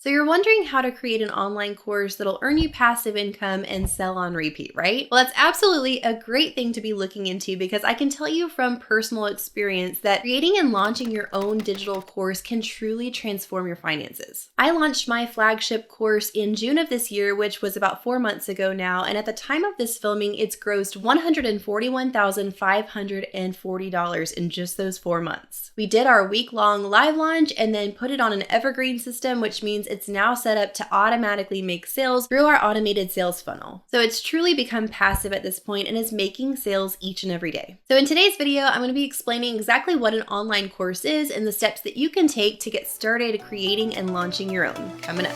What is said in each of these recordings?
So you're wondering how to create an online course that'll earn you passive income and sell on repeat, right? Well, that's absolutely a great thing to be looking into because I can tell you from personal experience that creating and launching your own digital course can truly transform your finances. I launched my flagship course in June of this year, which was about 4 months ago now, and at the time of this filming, it's grossed $141,540 in just those 4 months. We did our week-long live launch and then put it on an Evergreen system, which means it's now set up to automatically make sales through our automated sales funnel. So it's truly become passive at this point and is making sales each and every day. So in today's video, I'm going to be explaining exactly what an online course is and the steps that you can take to get started creating and launching your own. Coming up.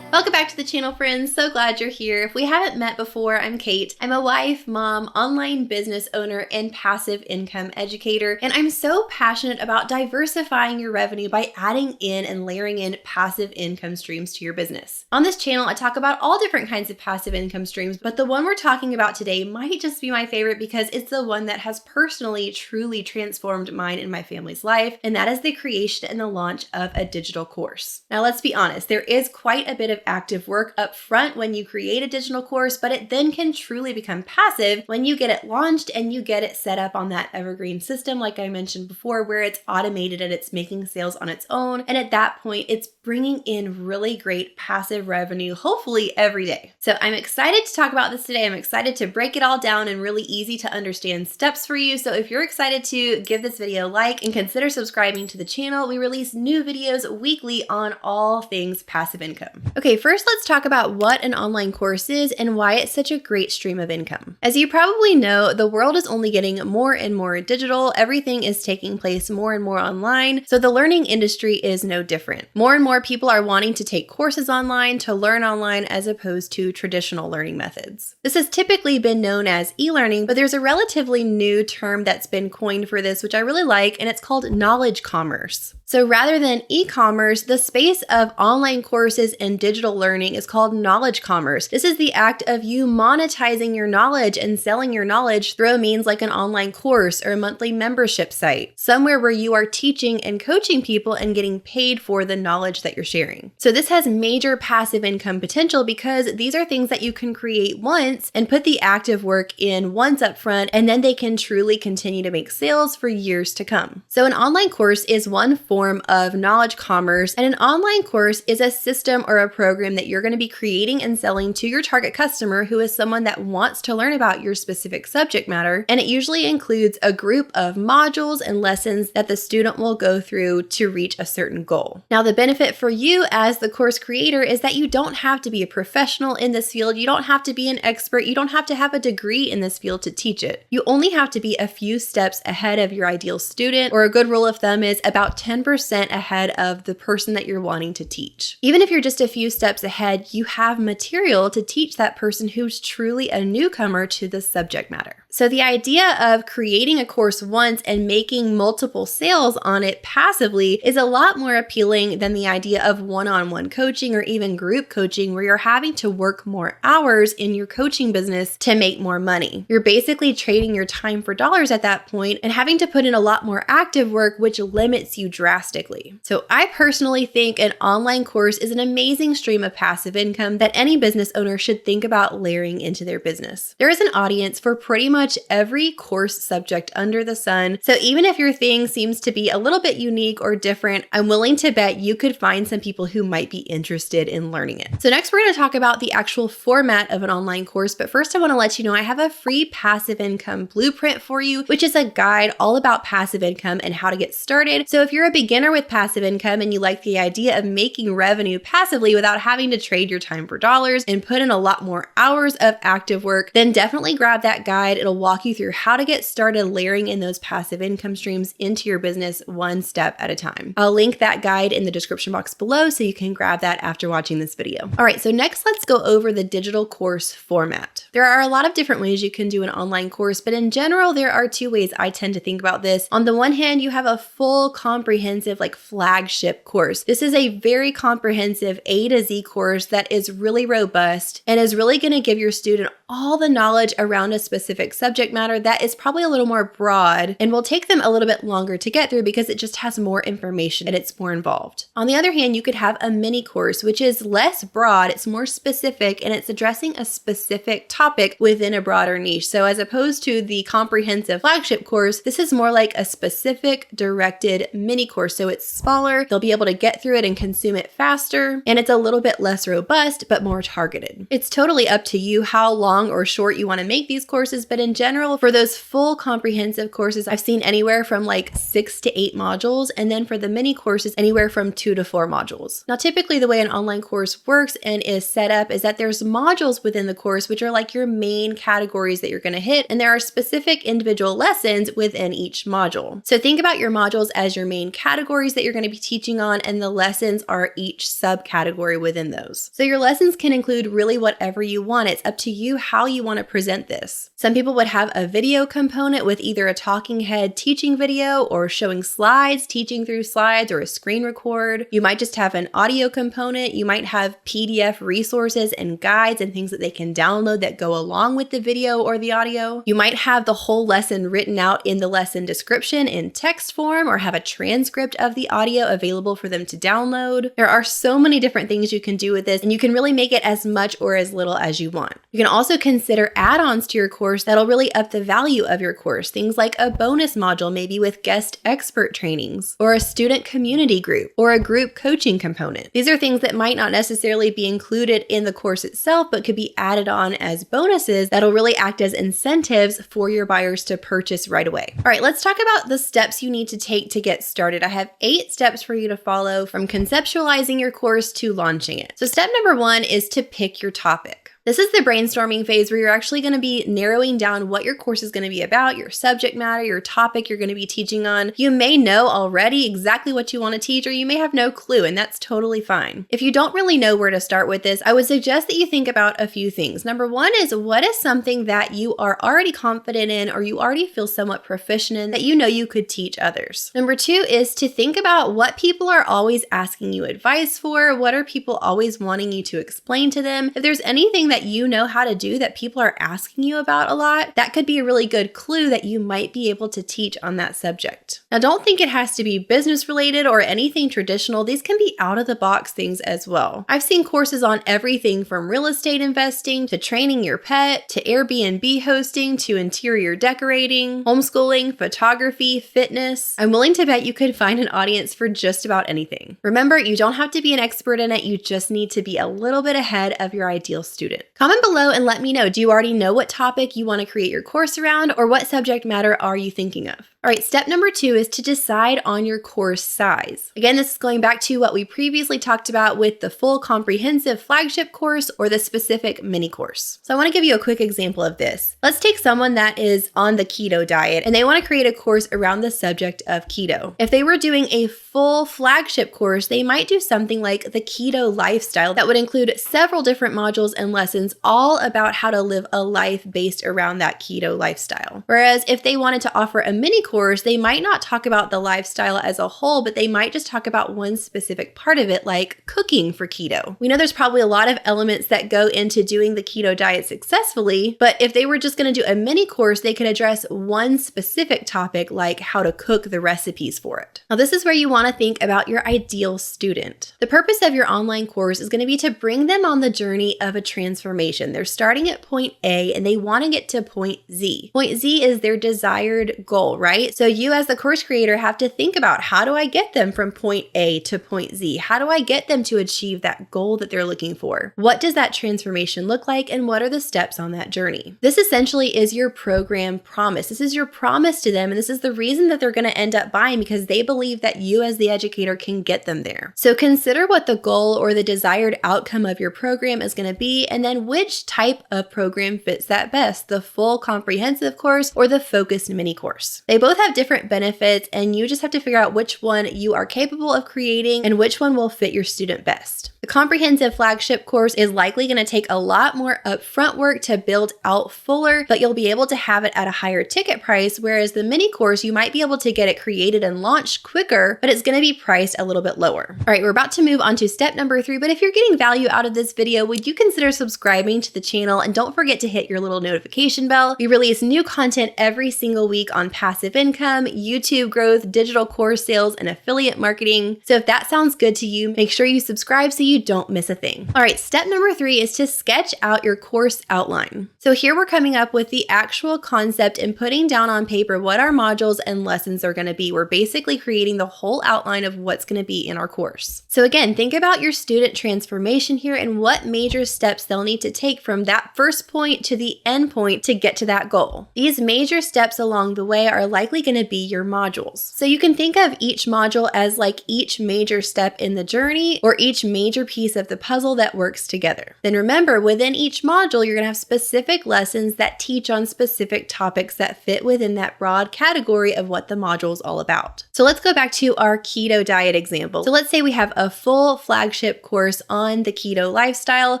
Welcome back to the channel, friends. So glad you're here. If we haven't met before, I'm Kate. I'm a wife, mom, online business owner, and passive income educator. And I'm so passionate about diversifying your revenue by adding in and layering in passive income streams to your business. On this channel, I talk about all different kinds of passive income streams, but the one we're talking about today might just be my favorite because it's the one that has personally, truly transformed mine and my family's life. And that is the creation and the launch of a digital course. Now, let's be honest, there is quite a bit of active work up front when you create a digital course, but it then can truly become passive when you get it launched and you get it set up on that Evergreen system, like I mentioned before, where it's automated and it's making sales on its own. And at that point, it's bringing in really great passive revenue, hopefully every day. So I'm excited to talk about this today. I'm excited to break it all down in really easy to understand steps for you. So if you're excited to give this video a like and consider subscribing to the channel, we release new videos weekly on all things passive income. Okay, first let's talk about what an online course is and why it's such a great stream of income. As you probably know, the world is only getting more and more digital. Everything is taking place more and more online. So the learning industry is no different. More and more people are wanting to take courses online, to learn online, as opposed to traditional learning methods. This has typically been known as e-learning, but there's a relatively new term that's been coined for this, which I really like, and it's called knowledge commerce. So rather than e-commerce, the space of online courses and digital learning is called knowledge commerce. This is the act of you monetizing your knowledge and selling your knowledge through a means like an online course or a monthly membership site, somewhere where you are teaching and coaching people and getting paid for the knowledge that you're sharing. So this has major passive income potential because these are things that you can create once and put the active work in once up front, and then they can truly continue to make sales for years to come. So an online course is one form of knowledge commerce, and an online course is a system or a program that you're going to be creating and selling to your target customer, who is someone that wants to learn about your specific subject matter. And it usually includes a group of modules and lessons that the student will go through to reach a certain goal. Now, the benefit for you as the course creator is that you don't have to be a professional in this field. You don't have to be an expert. You don't have to have a degree in this field to teach it. You only have to be a few steps ahead of your ideal student, or a good rule of thumb is about 10% ahead of the person that you're wanting to teach. Even if you're just a few steps ahead, you have material to teach that person who's truly a newcomer to the subject matter. So the idea of creating a course once and making multiple sales on it passively is a lot more appealing than the idea of one-on-one coaching or even group coaching, where you're having to work more hours in your coaching business to make more money. You're basically trading your time for dollars at that point and having to put in a lot more active work, which limits you drastically. So I personally think an online course is an amazing stream of passive income that any business owner should think about layering into their business. There is an audience for pretty much every course subject under the sun. So even if your thing seems to be a little bit unique or different, I'm willing to bet you could find some people who might be interested in learning it. So next we're going to talk about the actual format of an online course. But first I want to let you know I have a free passive income blueprint for you, which is a guide all about passive income and how to get started. So if you're a beginner with passive income and you like the idea of making revenue passively without having to trade your time for dollars and put in a lot more hours of active work, then definitely grab that guide. It'll walk you through how to get started layering in those passive income streams into your business one step at a time. I'll link that guide in the description box below so you can grab that after watching this video. All right, so next let's go over the digital course format. There are a lot of different ways you can do an online course, but in general, there are two ways I tend to think about this. On the one hand, you have a full comprehensive flagship course. This is a very comprehensive A to Z course that is really robust and is really going to give your student all the knowledge around a specific subject matter that is probably a little more broad and will take them a little bit longer to get through because it just has more information and it's more involved. On the other hand, you could have a mini course, which is less broad, it's more specific, and it's addressing a specific topic within a broader niche. So as opposed to the comprehensive flagship course, this is more like a specific directed mini course. So it's smaller, they'll be able to get through it and consume it faster, and it's a little bit less robust, but more targeted. It's totally up to you how long or short you want to make these courses, but in general, for those full comprehensive courses, I've seen anywhere from like 6 to 8 modules, and then for the mini courses, anywhere from 2 to 4 modules. Now, typically the way an online course works and is set up is that there's modules within the course, which are like your main categories that you're going to hit, and there are specific individual lessons within each module. So think about your modules as your main categories that you're going to be teaching on, and the lessons are each subcategory within those. So your lessons can include really whatever you want. It's up to you how you want to present this. Some people would have a video component with either a talking head teaching video or showing slides, teaching through slides, or a screen record. You might just have an audio component. You might have PDF resources and guides and things that they can download that go along with the video or the audio. You might have the whole lesson written out in the lesson description in text form, or have a transcript of the audio available for them to download. There are so many different things you can do with this, and you can really make it as much or as little as you want. You can also consider add-ons to your course that'll really up the value of your course. Things like a bonus module, maybe with guest expert trainings, or a student community group, or a group coaching component. These are things that might not necessarily be included in the course itself, but could be added on as bonuses that'll really act as incentives for your buyers to purchase right away. All right, let's talk about the steps you need to take to get started. I have 8 steps for you to follow from conceptualizing your course to launching it. So step number 1 is to pick your topic. This is the brainstorming phase where you're actually going to be narrowing down what your course is going to be about, your subject matter, your topic you're going to be teaching on. You may know already exactly what you want to teach, or you may have no clue, and that's totally fine. If you don't really know where to start with this, I would suggest that you think about a few things. Number 1 is, what is something that you are already confident in, or you already feel somewhat proficient in, that you know you could teach others? Number 2 is to think about what people are always asking you advice for. What are people always wanting you to explain to them? If there's anything that you know how to do that people are asking you about a lot, that could be a really good clue that you might be able to teach on that subject. Now, don't think it has to be business related or anything traditional. These can be out of the box things as well. I've seen courses on everything from real estate investing to training your pet to Airbnb hosting to interior decorating, homeschooling, photography, fitness. I'm willing to bet you could find an audience for just about anything. Remember, you don't have to be an expert in it. You just need to be a little bit ahead of your ideal student. Comment below and let me know, do you already know what topic you want to create your course around, or what subject matter are you thinking of? All right, step number 2 is to decide on your course size. Again, this is going back to what we previously talked about with the full comprehensive flagship course or the specific mini course. So I want to give you a quick example of this. Let's take someone that is on the keto diet and they want to create a course around the subject of keto. If they were doing a full flagship course, they might do something like the keto lifestyle that would include several different modules and lessons all about how to live a life based around that keto lifestyle. Whereas if they wanted to offer a mini course, they might not talk about the lifestyle as a whole, but they might just talk about one specific part of it, like cooking for keto. We know there's probably a lot of elements that go into doing the keto diet successfully, but if they were just going to do a mini course, they could address one specific topic, like how to cook the recipes for it. Now, this is where you want to think about your ideal student. The purpose of your online course is going to be to bring them on the journey of a transformation. They're starting at point A and they want to get to point Z. Point Z is their desired goal, right? So you as the course creator have to think about, how do I get them from point A to point Z? How do I get them to achieve that goal that they're looking for? What does that transformation look like, and what are the steps on that journey? This essentially is your program promise. This is your promise to them, and this is the reason that they're going to end up buying, because they believe that you as the educator can get them there. So consider what the goal or the desired outcome of your program is going to be, and then which type of program fits that best, the full comprehensive course or the focused mini course. They both Both have different benefits, and you just have to figure out which one you are capable of creating and which one will fit your student best. The comprehensive flagship course is likely going to take a lot more upfront work to build out fuller, but you'll be able to have it at a higher ticket price, whereas the mini course, you might be able to get it created and launched quicker, but it's going to be priced a little bit lower. All right, we're about to move on to step number 3, but if you're getting value out of this video, would you consider subscribing to the channel, and don't forget to hit your little notification bell. We release new content every single week on passive income, YouTube growth, digital course sales, and affiliate marketing. So if that sounds good to you, make sure you subscribe so you don't miss a thing. All right, step number 3 is to sketch out your course outline. So here we're coming up with the actual concept and putting down on paper what our modules and lessons are going to be. We're basically creating the whole outline of what's going to be in our course. So again, think about your student transformation here and what major steps they'll need to take from that first point to the end point to get to that goal. These major steps along the way are likely going to be your modules. So you can think of each module as like each major step in the journey or each major piece of the puzzle that works together. Then remember, within each module, you're going to have specific lessons that teach on specific topics that fit within that broad category of what the module is all about. So let's go back to our keto diet example. So let's say we have a full flagship course on the keto lifestyle.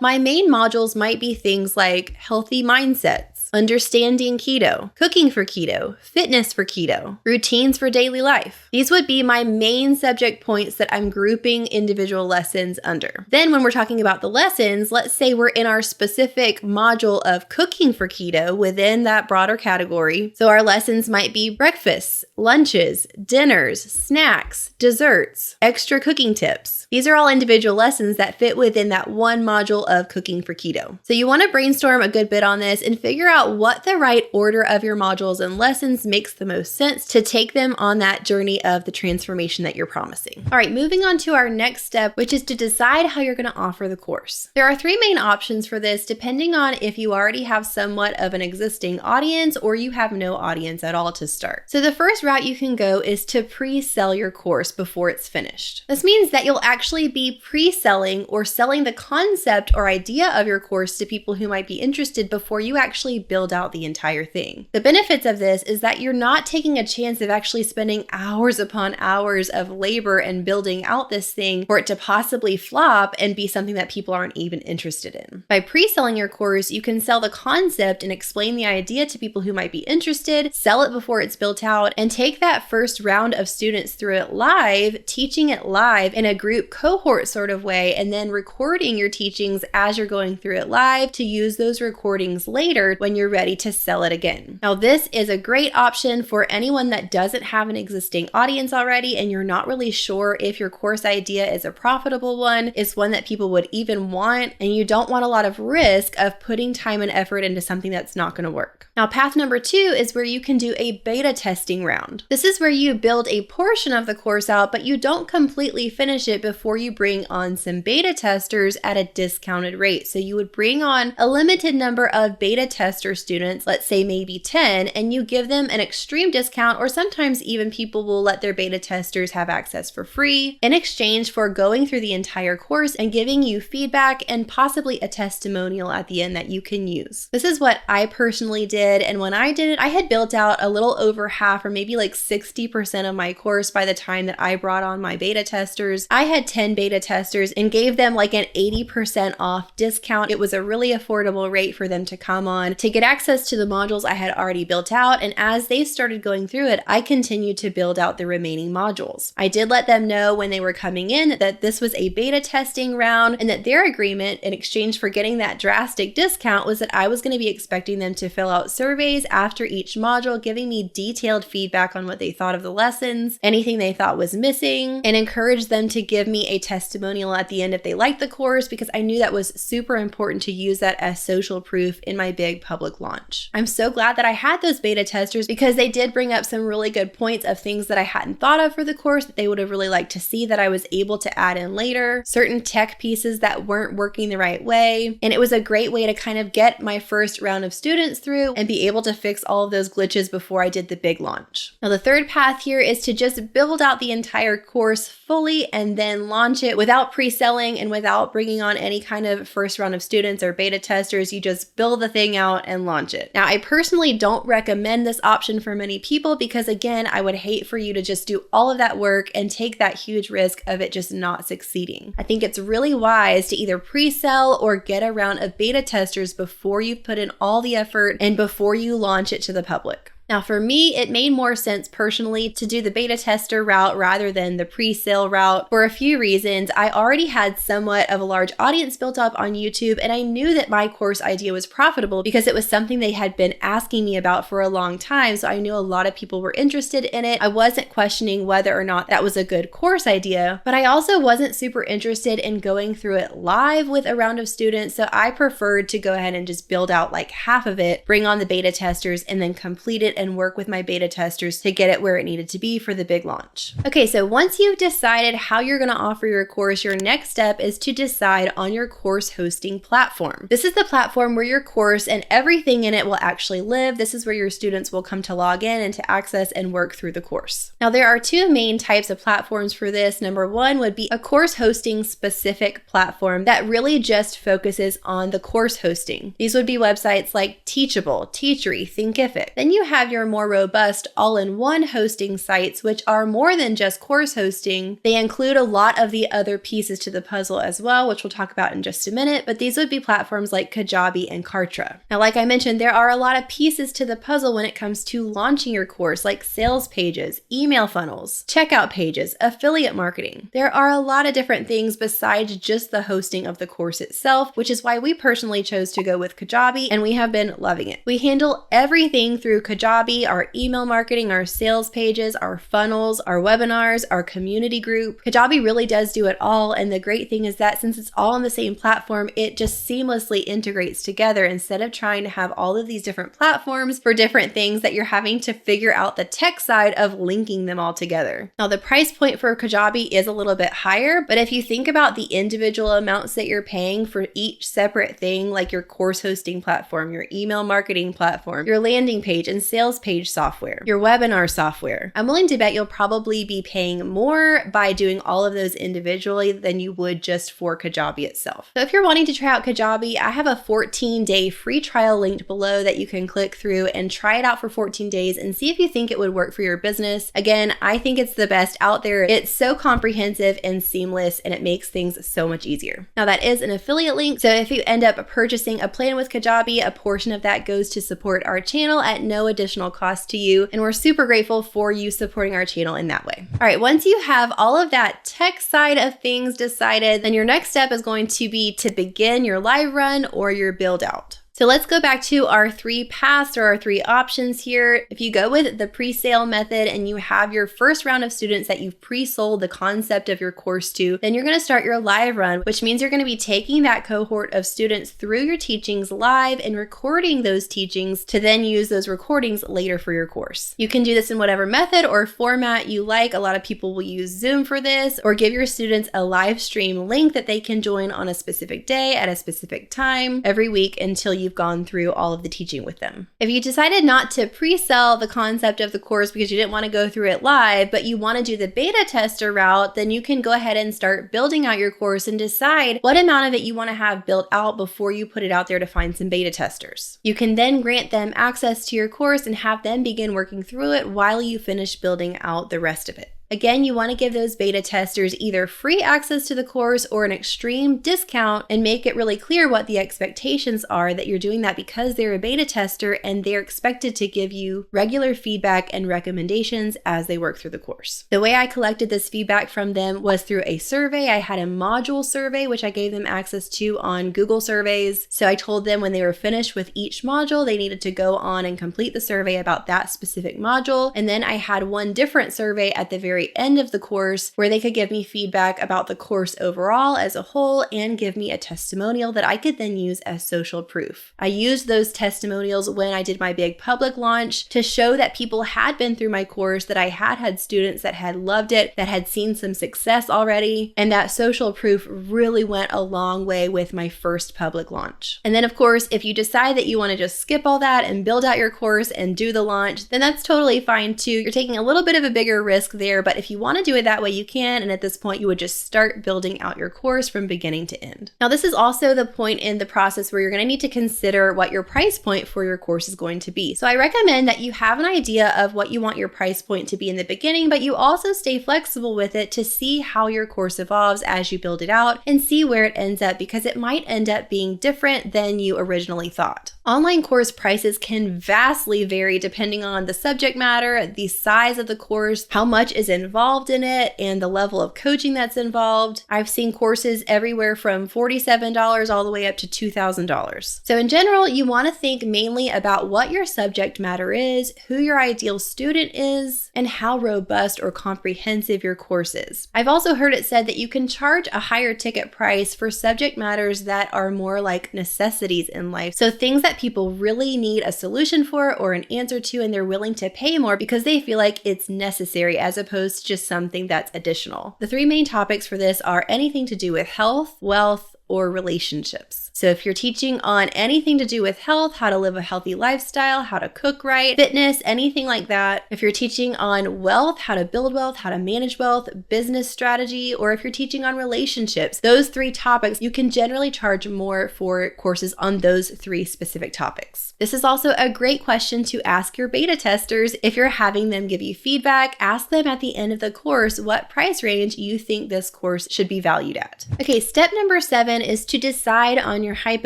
My main modules might be things like healthy mindsets, understanding keto, cooking for keto, fitness for keto, routines for daily life. These would be my main subject points that I'm grouping individual lessons under. Then when we're talking about the lessons, let's say we're in our specific module of cooking for keto within that broader category. So our lessons might be breakfasts, lunches, dinners, snacks, desserts, extra cooking tips. These are all individual lessons that fit within that one module of cooking for keto. So you want to brainstorm a good bit on this and figure out what the right order of your modules and lessons makes the most sense to take them on that journey of the transformation that you're promising. All right, moving on to our next step, which is to decide how you're going to offer the course. There are 3 main options for this, depending on if you already have somewhat of an existing audience or you have no audience at all to start. So the first route you can go is to pre-sell your course before it's finished. This means that you'll actually be pre-selling or selling the concept or idea of your course to people who might be interested before you actually build out the entire thing. The benefits of this is that you're not taking a chance of actually spending hours upon hours of labor and building out this thing for it to possibly flop and be something that people aren't even interested in. By pre-selling your course, you can sell the concept and explain the idea to people who might be interested, sell it before it's built out, and take that first round of students through it live, teaching it live in a group cohort sort of way, and then recording your teachings as you're going through it live to use those recordings later when you're ready to sell it again. Now, this is a great option for anyone that doesn't have an existing audience already and you're not really sure if your course idea is a profitable one, is one that people would even want, and you don't want a lot of risk of putting time and effort into something that's not going to work. Now, path number 2 is where you can do a beta testing round. This is where you build a portion of the course out, but you don't completely finish it before you bring on some beta testers at a discounted rate. So you would bring on a limited number of beta tester students, let's say maybe 10, and you give them an extreme discount, or sometimes even people will let their beta testers have access for free in exchange for going through the entire course and giving you feedback and possibly a testimonial at the end that you can use. This is what I personally did, and when I did it, I had built out a little over half or maybe like 60% of my course by the time that I brought on my beta testers. I had 10 beta testers and gave them like an 80% off discount. It was a really affordable rate for them to come on to get access to the modules I had already built out, and as they started going through it, I continued to build out the remaining modules. I did let them know when they were coming in that this was a beta testing round and that their agreement in exchange for getting that drastic discount was that I was going to be expecting them to fill out surveys after each module, giving me detailed feedback on what they thought of the lessons, anything they thought was missing, and encourage them to give me a testimonial at the end if they liked the course, because I knew that was super important to use that as social proof in my big public launch. I'm so glad that I had those beta testers because they did bring up some really good points of things that I hadn't thought of for the course that they would have really liked to see that I was able to add in later, certain tech pieces that weren't working the right way, and it was a great way to kind of get my first round of students through and be able to fix all of those glitches before I did the big launch. Now, the third path here is to just build out the entire course fully and then launch it without pre-selling and without bringing on any kind of first round of students or beta testers. You just build the thing out and launch it. Now, I personally don't recommend this option for many people because, again, I would hate for you to just do all of that work and take that huge risk of it just not succeeding. I think it's really wise to either pre-sell or get a round of beta testers before you've put in all the effort and before you launch it to the public. Now, for me, it made more sense personally to do the beta tester route rather than the pre-sale route for a few reasons. I already had somewhat of a large audience built up on YouTube, and I knew that my course idea was profitable because it was something they had been asking me about for a long time, so I knew a lot of people were interested in it. I wasn't questioning whether or not that was a good course idea, but I also wasn't super interested in going through it live with a round of students, so I preferred to go ahead and just build out like half of it, bring on the beta testers, and then complete it and work with my beta testers to get it where it needed to be for the big launch. Okay, so once you've decided how you're going to offer your course, your next step is to decide on your course hosting platform. This is the platform where your course and everything in it will actually live. This is where your students will come to log in and to access and work through the course. Now, there are two main types of platforms for this. Number one would be a course hosting specific platform that really just focuses on the course hosting. These would be websites like Teachable, Teachery, Thinkific. Then you have your more robust all-in-one hosting sites, which are more than just course hosting. They include a lot of the other pieces to the puzzle as well, which we'll talk about in just a minute, but these would be platforms like Kajabi and Kartra. Now, like I mentioned, there are a lot of pieces to the puzzle when it comes to launching your course, like sales pages, email funnels, checkout pages, affiliate marketing. There are a lot of different things besides just the hosting of the course itself, which is why we personally chose to go with Kajabi, and we have been loving it. We handle everything through Kajabi, our email marketing, our sales pages, our funnels, our webinars, our community group. Kajabi really does do it all, and the great thing is that since it's all on the same platform, it just seamlessly integrates together instead of trying to have all of these different platforms for different things that you're having to figure out the tech side of linking them all together. Now, the price point for Kajabi is a little bit higher, but if you think about the individual amounts that you're paying for each separate thing, like your course hosting platform, your email marketing platform, your landing page and sales page software, your webinar software, I'm willing to bet you'll probably be paying more by doing all of those individually than you would just for Kajabi itself. So if you're wanting to try out Kajabi, I have a 14-day free trial linked below that you can click through and try it out for 14 days and see if you think it would work for your business. Again, I think it's the best out there. It's so comprehensive and seamless, and it makes things so much easier. Now, that is an affiliate link, so if you end up purchasing a plan with Kajabi, a portion of that goes to support our channel at no additional cost to you, and we're super grateful for you supporting our channel in that way. All right, once you have all of that tech side of things decided, then your next step is going to be to begin your live run or your build out. So let's go back to our three paths or our three options here. If you go with the pre-sale method and you have your first round of students that you've pre-sold the concept of your course to, then you're going to start your live run, which means you're going to be taking that cohort of students through your teachings live and recording those teachings to then use those recordings later for your course. You can do this in whatever method or format you like. A lot of people will use Zoom for this, or give your students a live stream link that they can join on a specific day at a specific time every week until you've gone through all of the teaching with them. If you decided not to pre-sell the concept of the course because you didn't want to go through it live, but you want to do the beta tester route, then you can go ahead and start building out your course and decide what amount of it you want to have built out before you put it out there to find some beta testers. You can then grant them access to your course and have them begin working through it while you finish building out the rest of it. Again, you want to give those beta testers either free access to the course or an extreme discount, and make it really clear what the expectations are, that you're doing that because they're a beta tester and they're expected to give you regular feedback and recommendations as they work through the course. The way I collected this feedback from them was through a survey. I had a module survey, which I gave them access to on Google Surveys. So I told them when they were finished with each module, they needed to go on and complete the survey about that specific module. And then I had one different survey at the very end of the course where they could give me feedback about the course overall as a whole and give me a testimonial that I could then use as social proof. I used those testimonials when I did my big public launch to show that people had been through my course, that I had students that had loved it, that had seen some success already, and that social proof really went a long way with my first public launch. And then of course, if you decide that you want to just skip all that and build out your course and do the launch, then that's totally fine too. You're taking a little bit of a bigger risk there, but if you want to do it that way, you can. And at this point, you would just start building out your course from beginning to end. Now, this is also the point in the process where you're going to need to consider what your price point for your course is going to be. So I recommend that you have an idea of what you want your price point to be in the beginning, but you also stay flexible with it to see how your course evolves as you build it out and see where it ends up, because it might end up being different than you originally thought. Online course prices can vastly vary depending on the subject matter, the size of the course, how much is involved in it, and the level of coaching that's involved. I've seen courses everywhere from $47 all the way up to $2,000. So in general, you want to think mainly about what your subject matter is, who your ideal student is, and how robust or comprehensive your course is. I've also heard it said that you can charge a higher ticket price for subject matters that are more like necessities in life. So things that people really need a solution for or an answer to, and they're willing to pay more because they feel like it's necessary as opposed to just something that's additional. The three main topics for this are anything to do with health, wealth, or relationships. So if you're teaching on anything to do with health, how to live a healthy lifestyle, how to cook right, fitness, anything like that. If you're teaching on wealth, how to build wealth, how to manage wealth, business strategy, or if you're teaching on relationships, those three topics, you can generally charge more for courses on those three specific topics. This is also a great question to ask your beta testers. If you're having them give you feedback, ask them at the end of the course what price range you think this course should be valued at. Okay, step number 7 is to decide on your hype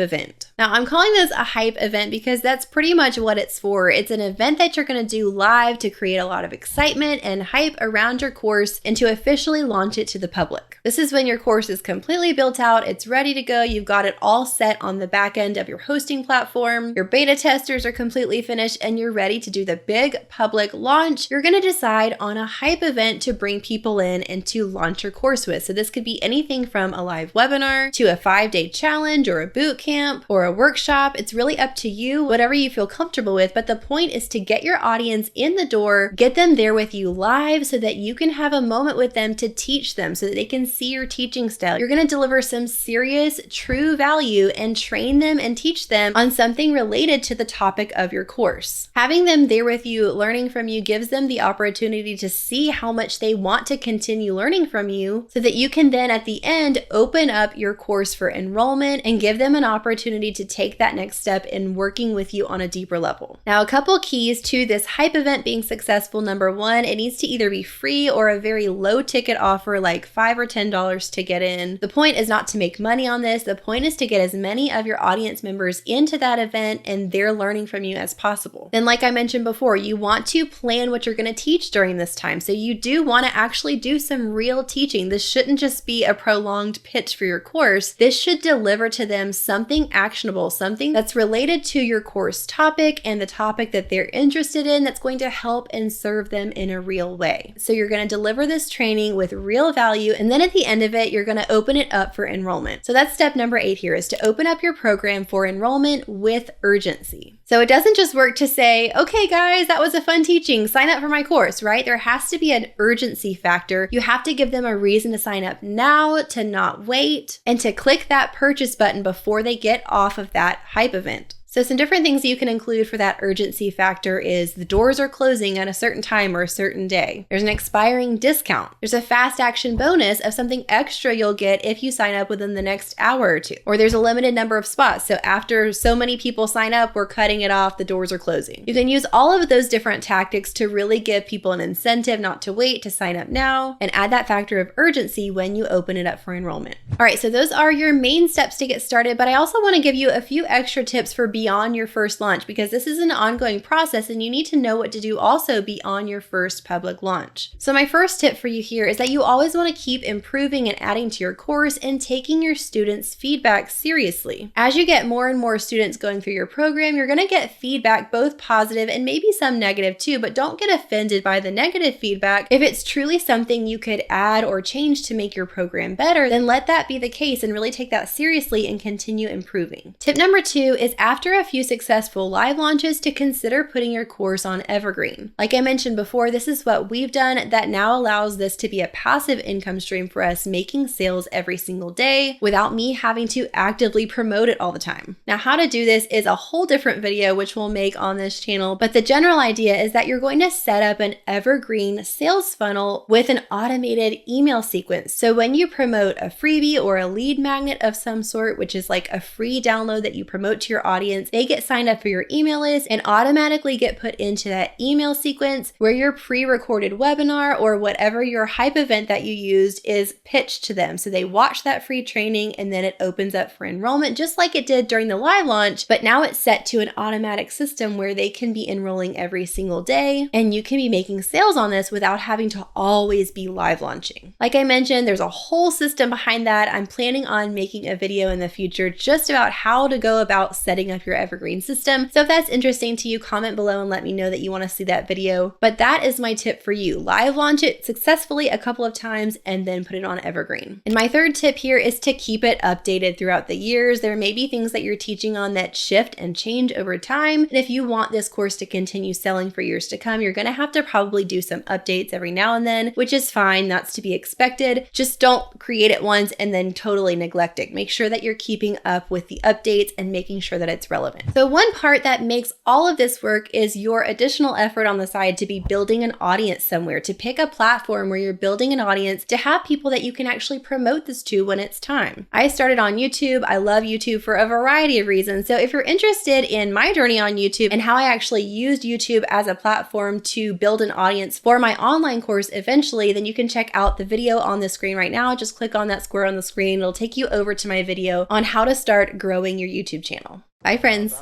event. Now, I'm calling this a hype event because that's pretty much what it's for. It's an event that you're going to do live to create a lot of excitement and hype around your course and to officially launch it to the public. This is when your course is completely built out, it's ready to go, you've got it all set on the back end of your hosting platform, your beta testers are completely finished, and you're ready to do the big public launch. You're going to decide on a hype event to bring people in and to launch your course with. So this could be anything from a live webinar to a 5-day challenge or a boot camp or a workshop. It's really up to you, whatever you feel comfortable with. But the point is to get your audience in the door, get them there with you live so that you can have a moment with them to teach them so that they can see your teaching style. You're going to deliver some serious, true value and train them and teach them on something related to the topic of your course. Having them there with you, learning from you, gives them the opportunity to see how much they want to continue learning from you so that you can then at the end open up your course for enrollment and give them an opportunity to take that next step in working with you on a deeper level. Now, a couple keys to this hype event being successful. Number 1, it needs to either be free or a very low ticket offer like $5 or $10 to get in. The point is not to make money on this. The point is to get as many of your audience members into that event and they're learning from you as possible. Then, like I mentioned before, you want to plan what you're going to teach during this time. So you do want to actually do some real teaching. This shouldn't just be a prolonged pitch for your course. This should deliver to them something actionable, something that's related to your course topic and the topic that they're interested in that's going to help and serve them in a real way. So you're going to deliver this training with real value, and then at the end of it, you're going to open it up for enrollment. So that's step number 8 here, is to open up your program for enrollment with urgency. So it doesn't just work to say, okay guys, that was a fun teaching, sign up for my course, right? There has to be an urgency factor. You have to give them a reason to sign up now, to not wait, and to click that purchase button before they get off of that hype event. So some different things you can include for that urgency factor is the doors are closing at a certain time or a certain day. There's an expiring discount. There's a fast action bonus of something extra you'll get if you sign up within the next hour or two. Or there's a limited number of spots. So after so many people sign up, we're cutting it off, the doors are closing. You can use all of those different tactics to really give people an incentive not to wait, to sign up now, and add that factor of urgency when you open it up for enrollment. All right, so those are your main steps to get started, but I also want to give you a few extra tips for beyond your first launch, because this is an ongoing process and you need to know what to do also beyond your first public launch. So my first tip for you here is that you always want to keep improving and adding to your course and taking your students' feedback seriously. As you get more and more students going through your program, you're going to get feedback, both positive and maybe some negative too, but don't get offended by the negative feedback. If it's truly something you could add or change to make your program better, then let that be the case and really take that seriously and continue improving. Tip number 2 is after after a few successful live launches to consider putting your course on Evergreen. Like I mentioned before, this is what we've done that now allows this to be a passive income stream for us, making sales every single day without me having to actively promote it all the time. Now, how to do this is a whole different video, which we'll make on this channel, but the general idea is that you're going to set up an Evergreen sales funnel with an automated email sequence. So when you promote a freebie or a lead magnet of some sort, which is like a free download that you promote to your audience, they get signed up for your email list and automatically get put into that email sequence where your pre-recorded webinar or whatever your hype event that you used is pitched to them. So they watch that free training and then it opens up for enrollment just like it did during the live launch, but now it's set to an automatic system where they can be enrolling every single day and you can be making sales on this without having to always be live launching. Like I mentioned, there's a whole system behind that. I'm planning on making a video in the future just about how to go about setting up your Evergreen system. So if that's interesting to you, comment below and let me know that you want to see that video. But that is my tip for you. Live launch it successfully a couple of times and then put it on Evergreen. And my third tip here is to keep it updated throughout the years. There may be things that you're teaching on that shift and change over time. And if you want this course to continue selling for years to come, you're going to have to probably do some updates every now and then, which is fine. That's to be expected. Just don't create it once and then totally neglect it. Make sure that you're keeping up with the updates and making sure that it's relevant. So one part that makes all of this work is your additional effort on the side to be building an audience somewhere, to pick a platform where you're building an audience, to have people that you can actually promote this to when it's time. I started on YouTube. I love YouTube for a variety of reasons. So if you're interested in my journey on YouTube and how I actually used YouTube as a platform to build an audience for my online course eventually, then you can check out the video on the screen right now. Just click on that square on the screen. It'll take you over to my video on how to start growing your YouTube channel. Bye, friends.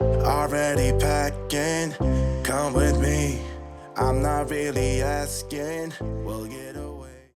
Already packing, come with me. I'm not really asking. We'll get